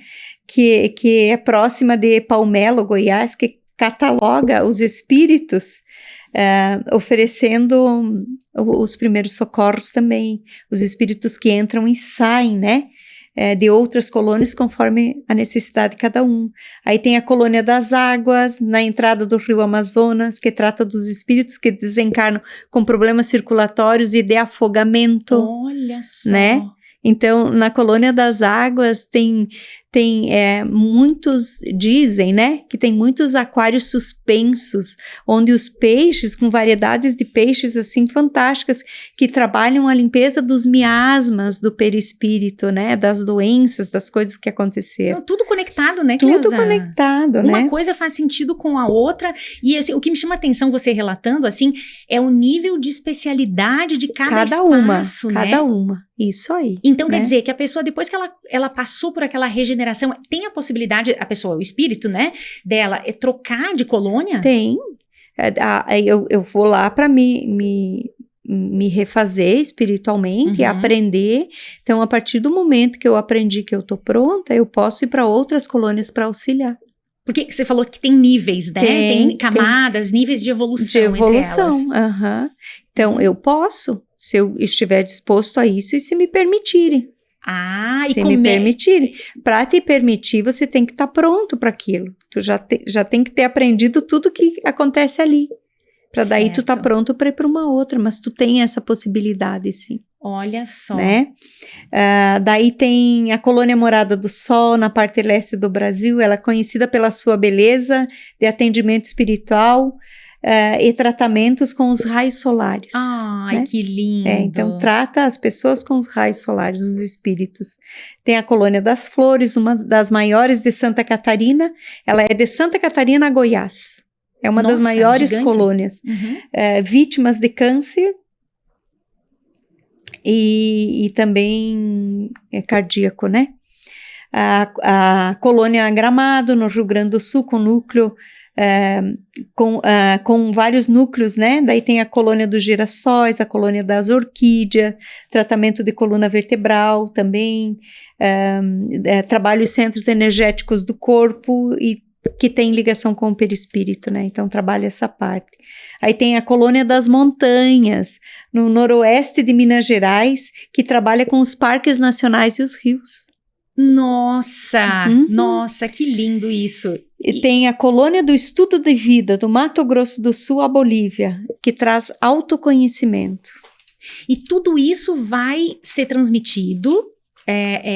Que é próxima de Palmelo, Goiás, que cataloga os espíritos, oferecendo os primeiros socorros também, os espíritos que entram e saem, né? De outras colônias conforme a necessidade de cada um. Aí tem a colônia das Águas, na entrada do rio Amazonas, que trata dos espíritos que desencarnam com problemas circulatórios e de afogamento. Olha só! Né? Então, na colônia das Águas tem muitos, dizem, né, que tem muitos aquários suspensos, onde os peixes, com variedades de peixes assim fantásticas, que trabalham a limpeza dos miasmas do perispírito, né, das doenças, das coisas que aconteceram. Tudo conectado, né, Cleusa? Tudo conectado, né? Uma coisa faz sentido com a outra, e assim, o que me chama a atenção, você relatando, assim, é o nível de especialidade de cada espaço, né? Cada uma. Isso aí. Então, quer dizer que a pessoa, depois que ela passou por aquela regeneração, tem a possibilidade, a pessoa, o espírito, né, dela, trocar de colônia? Tem. Eu vou lá para me refazer espiritualmente, aprender. Então, a partir do momento que eu aprendi que eu tô pronta, eu posso ir para outras colônias para auxiliar. Porque você falou que tem níveis, né? Tem camadas, níveis de evolução. De evolução, entre elas. Então, eu posso, se eu estiver disposto a isso e se me permitirem. Se me permitirem. Para te permitir, você tem que estar pronto para aquilo. Tu já tem que ter aprendido tudo que acontece ali. Para daí tu tá pronto para ir para uma outra, mas tu tem essa possibilidade, sim. Olha só. Né? Daí tem a colônia Morada do Sol, na parte leste do Brasil. Ela é conhecida pela sua beleza de atendimento espiritual. e tratamentos com os raios solares. Ai, né? que lindo! Então trata as pessoas com os raios solares, os espíritos. Tem a Colônia das Flores, uma das maiores de Santa Catarina. Ela é de Santa Catarina a Goiás. É uma das maiores gigante. colônias. Vítimas de câncer e também cardíaco, né? A Colônia Gramado, no Rio Grande do Sul, com núcleo, com vários núcleos, né? Daí tem a Colônia dos Girassóis, a Colônia das Orquídeas, tratamento de coluna vertebral também, trabalha os centros energéticos do corpo e que tem ligação com o perispírito, né? Então trabalha essa parte. Aí tem a Colônia das Montanhas, no noroeste de Minas Gerais, que trabalha com os parques nacionais e os rios. Nossa, nossa, que lindo isso. E tem a Colônia do Estudo de Vida, do Mato Grosso do Sul à Bolívia, que traz autoconhecimento. E tudo isso vai ser transmitido.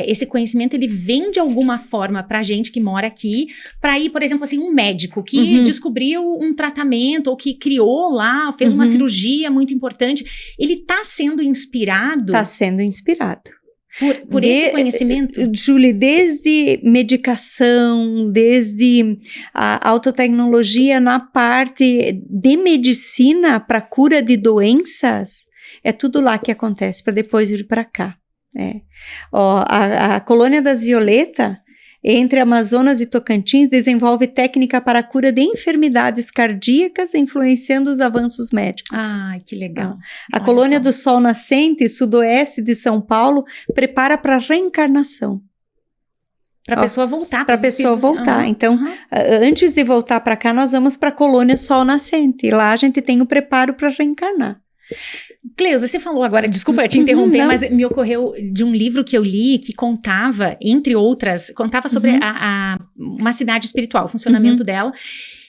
Esse conhecimento, ele vem de alguma forma pra gente que mora aqui, pra ir, por exemplo, assim, um médico que descobriu um tratamento ou que criou lá, fez uma cirurgia muito importante, ele tá sendo inspirado? Tá sendo inspirado. Por esse conhecimento? Julie, desde medicação, desde a autotecnologia na parte de medicina para cura de doenças, é tudo lá que acontece, para depois ir para cá. A Colônia das Violeta, entre Amazonas e Tocantins, desenvolve técnica para a cura de enfermidades cardíacas, influenciando os avanços médicos. Ai, que legal. A Colônia do Sol Nascente, sudoeste de São Paulo, prepara para a reencarnação. Para a pessoa voltar. Para a pessoa voltar. Então, antes de voltar para cá, nós vamos para a Colônia Sol Nascente. Lá a gente tem o preparo para reencarnar. Cleusa, você falou agora, desculpa te interromper, mas me ocorreu de um livro que eu li que contava, entre outras, contava sobre uma cidade espiritual, o funcionamento dela,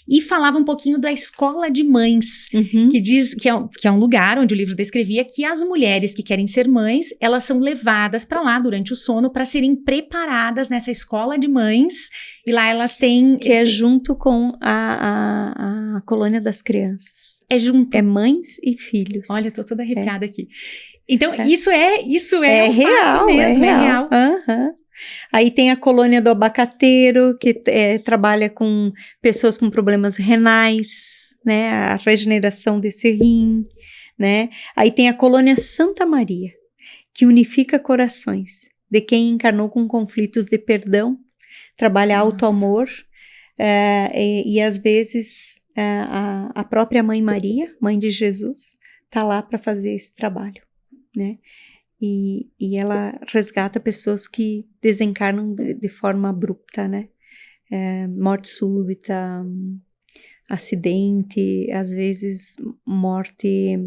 e falava um pouquinho da escola de mães, que diz que é um lugar onde o livro descrevia que as mulheres que querem ser mães, elas são levadas para lá durante o sono para serem preparadas nessa escola de mães, e lá elas têm... Que é junto com a colônia das crianças. É junto. É mães e filhos. Olha, eu tô toda arrepiada aqui. Então, isso é um real, fato mesmo, é real. Aí tem a Colônia do Abacateiro, que trabalha com pessoas com problemas renais, né? A regeneração desse rim, né? Aí tem a Colônia Santa Maria, que unifica corações de quem encarnou com conflitos de perdão, trabalha auto-amor, e às vezes... a própria Mãe Maria, Mãe de Jesus, está lá para fazer esse trabalho, né? E ela resgata pessoas que desencarnam de forma abrupta, né? Morte súbita, acidente, às vezes morte...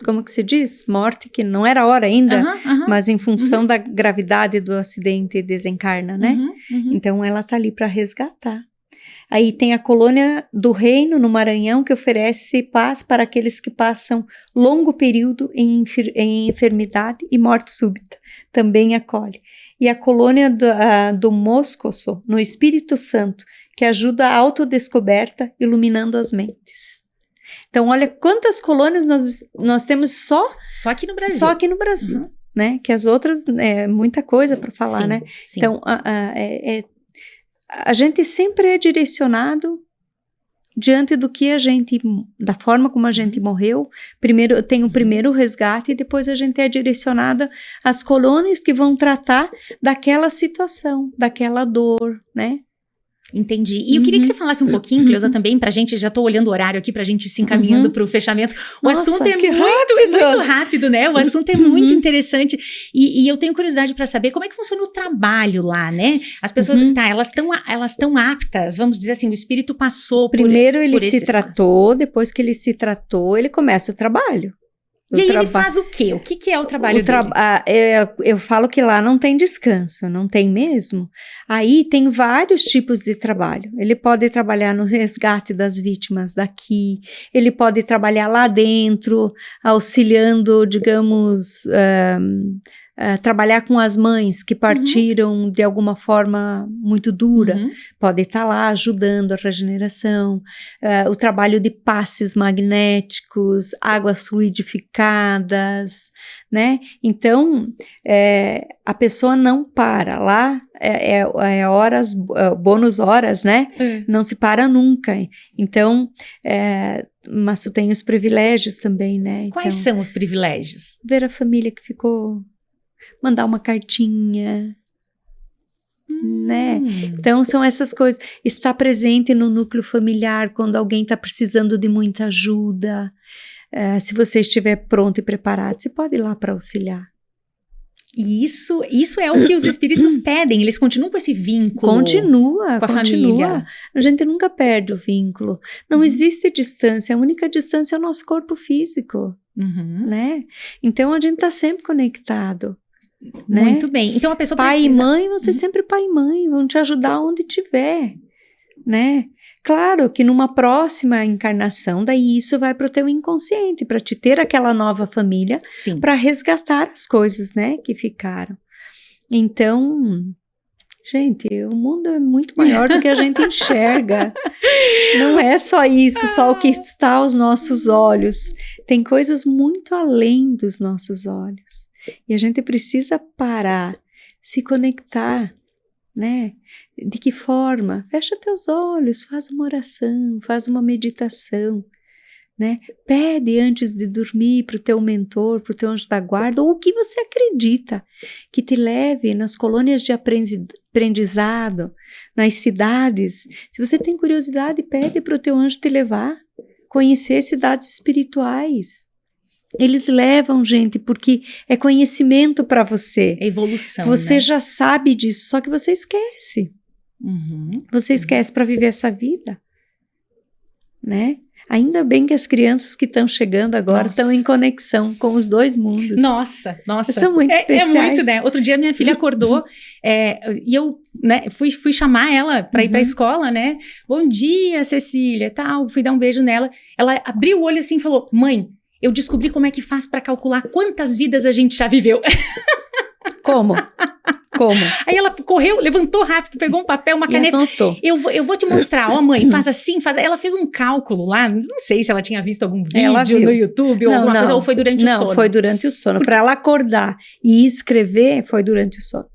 como que se diz? Morte que não era hora ainda, mas em função da gravidade do acidente desencarna, né? Então ela tá ali para resgatar. Aí tem a Colônia do Reino, no Maranhão, que oferece paz para aqueles que passam longo período em enfermidade e morte súbita. Também acolhe. E a Colônia do Moscoso, no Espírito Santo, que ajuda a autodescoberta, iluminando as mentes. Então, olha quantas colônias nós temos só aqui no Brasil. Só aqui no Brasil, né? Que as outras, muita coisa para falar, né? Sim. Então, a gente sempre é direcionado diante da forma como a gente morreu. Primeiro, tem o primeiro resgate e depois a gente é direcionada às colônias que vão tratar daquela situação, daquela dor, né? Entendi. E eu queria que você falasse um pouquinho, Cleusa, também, pra gente, já tô olhando o horário aqui pra gente se encaminhando pro fechamento. O assunto é muito rápido, né? O assunto é muito interessante. E eu tenho curiosidade pra saber como é que funciona o trabalho lá, né? As pessoas, elas estão aptas, vamos dizer assim, o espírito passou Primeiro ele se tratou, depois que ele se tratou, ele começa o trabalho. E aí ele faz o quê? O que é o trabalho dele? Eu falo que lá não tem descanso, não tem mesmo. Aí tem vários tipos de trabalho. Ele pode trabalhar no resgate das vítimas daqui, ele pode trabalhar lá dentro, auxiliando, digamos, trabalhar com as mães que partiram de alguma forma muito dura, pode estar lá ajudando a regeneração, o trabalho de passes magnéticos, águas fluidificadas, né? Então, a pessoa não para lá, horas, bônus horas, né? Não se para nunca. Então, mas tu tem os privilégios também, né? Quais são os privilégios? Ver a família que ficou, mandar uma cartinha, né? Então, são essas coisas. Estar presente no núcleo familiar quando alguém está precisando de muita ajuda. Se você estiver pronto e preparado, você pode ir lá para auxiliar. E isso é o que os espíritos pedem, eles continuam com esse vínculo. Continua. Com a família. A gente nunca perde o vínculo. Não existe distância, a única distância é o nosso corpo físico, né? Então a gente está sempre conectado. Né? Muito bem. Então a pessoa pai precisa... e mãe, você sempre pai e mãe, vão te ajudar onde tiver, né? Claro que numa próxima encarnação, daí isso vai para o teu inconsciente, para te ter aquela nova família, para resgatar as coisas, né, que ficaram. Então, gente, o mundo é muito maior do que a gente enxerga. Não é só isso, só o que está aos nossos olhos. Tem coisas muito além dos nossos olhos. E a gente precisa parar, se conectar, né? De que forma? Fecha teus olhos, faz uma oração, faz uma meditação, né? Pede antes de dormir para o teu mentor, para o teu anjo da guarda, ou o que você acredita, que te leve nas colônias de aprendizado, nas cidades. Se você tem curiosidade, pede para o teu anjo te levar, conhecer cidades espirituais. Eles levam, gente, porque é conhecimento para você. É evolução, você, né? já sabe disso, só que você esquece. Você esquece para viver essa vida, né? Ainda bem que as crianças que estão chegando agora estão em conexão com os dois mundos. Nossa. São muito especiais. É muito, né? Outro dia minha filha acordou e eu, né, fui chamar ela para ir para a escola, né? Bom dia, Cecília, tal. Fui dar um beijo nela. Ela abriu o olho assim e falou: mãe, eu descobri como é que faz para calcular quantas vidas a gente já viveu. Como? Aí ela correu, levantou rápido, pegou um papel, uma caneta. Eu vou te mostrar, ó mãe, faz assim, faz. Ela fez um cálculo lá, não sei se ela tinha visto algum vídeo no YouTube ou alguma coisa, ou foi durante o sono. Não, foi durante o sono. Para ela acordar e escrever, foi durante o sono.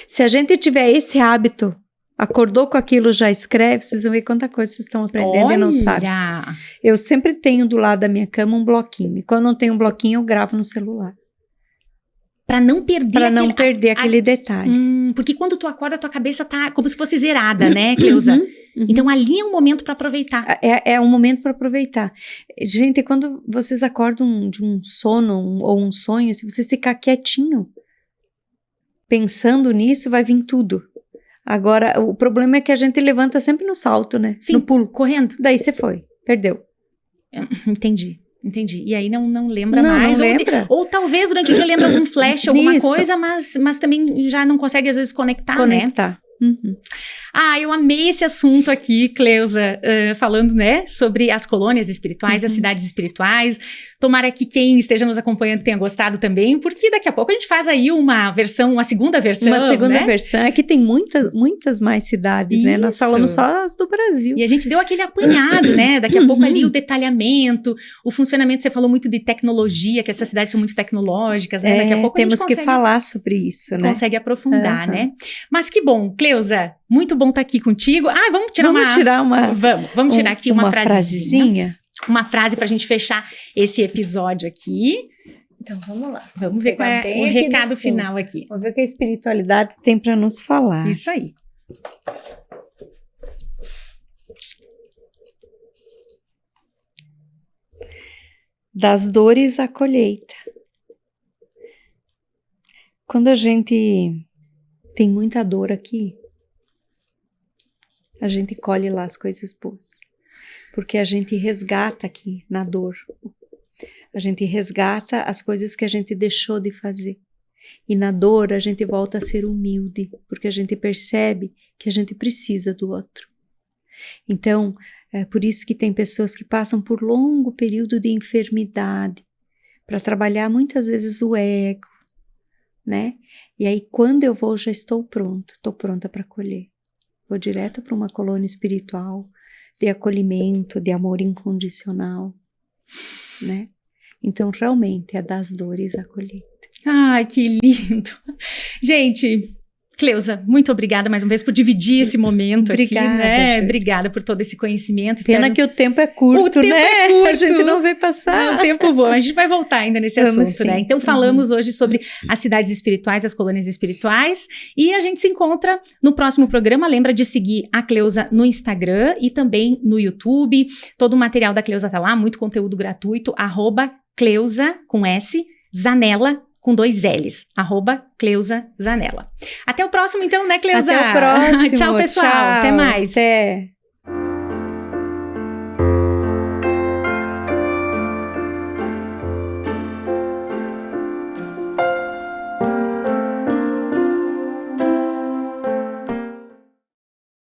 Se a gente tiver esse hábito, acordou com aquilo, já escreve, vocês vão ver quanta coisa vocês estão aprendendo e não sabem. Eu sempre tenho do lado da minha cama um bloquinho. E quando não tem um bloquinho, eu gravo no celular. Para não perder aquele detalhe. Porque quando tu acorda, tua cabeça tá como se fosse zerada, né, Cleusa? Então ali é um momento para aproveitar. É um momento para aproveitar. Gente, quando vocês acordam de um sono ou um sonho, se você ficar quietinho, pensando nisso, vai vir tudo. Agora, o problema é que a gente levanta sempre no salto, né? Sim, no pulo. Correndo. Daí você perdeu. Entendi. E aí não lembra mais. Não lembra. Ou talvez durante o dia lembra algum flash, alguma coisa, mas também já não consegue às vezes conectar, né? Eu amei esse assunto aqui, Cleusa, falando, né, sobre as colônias espirituais, as cidades espirituais. Tomara que quem esteja nos acompanhando tenha gostado também, porque daqui a pouco a gente faz aí uma segunda versão. Uma segunda versão. Aqui tem muitas mais cidades, né? Nós falamos só as do Brasil. E a gente deu aquele apanhado, né? Daqui a pouco ali o detalhamento, o funcionamento, você falou muito de tecnologia, que essas cidades são muito tecnológicas, né? Daqui a pouco temos que falar sobre isso, né? Consegue aprofundar, né? Mas que bom, Cleusa, muito bom estar aqui contigo. Vamos tirar aqui uma frasezinha. Uma frase pra gente fechar esse episódio aqui. Então, vamos lá. Vamos ver qual é o recado final aqui. Vamos ver o que a espiritualidade tem para nos falar. Isso aí. Das dores à colheita. Quando a gente tem muita dor aqui, a gente colhe lá as coisas boas. Porque a gente resgata aqui na dor. A gente resgata as coisas que a gente deixou de fazer. E na dor a gente volta a ser humilde, porque a gente percebe que a gente precisa do outro. Então, é por isso que tem pessoas que passam por longo período de enfermidade, para trabalhar muitas vezes o ego, né? E aí, quando eu vou, já estou pronta para acolher. Vou direto para uma colônia espiritual de acolhimento, de amor incondicional, né? Então, realmente, é das dores acolher. Ai, que lindo. Gente, Cleusa, muito obrigada mais uma vez por dividir esse momento Obrigada, aqui, né? gente. Obrigada por todo esse conhecimento. Pena que o tempo é curto, tempo né? é curto. A gente não vê passar. O tempo voa. A gente vai voltar ainda nesse Vamos assunto, né? sim. Então, falamos hoje sobre as cidades espirituais, as colônias espirituais, e a gente se encontra no próximo programa. Lembra de seguir a Cleusa no Instagram e também no YouTube. Todo o material da Cleusa tá lá, muito conteúdo gratuito, @Cleusa, com S, Zanella, com 2 L's, @Cleusa Zanella. Até o próximo então, né, Cleusa? Até o próximo. Tchau, pessoal. Tchau. Até mais. Até.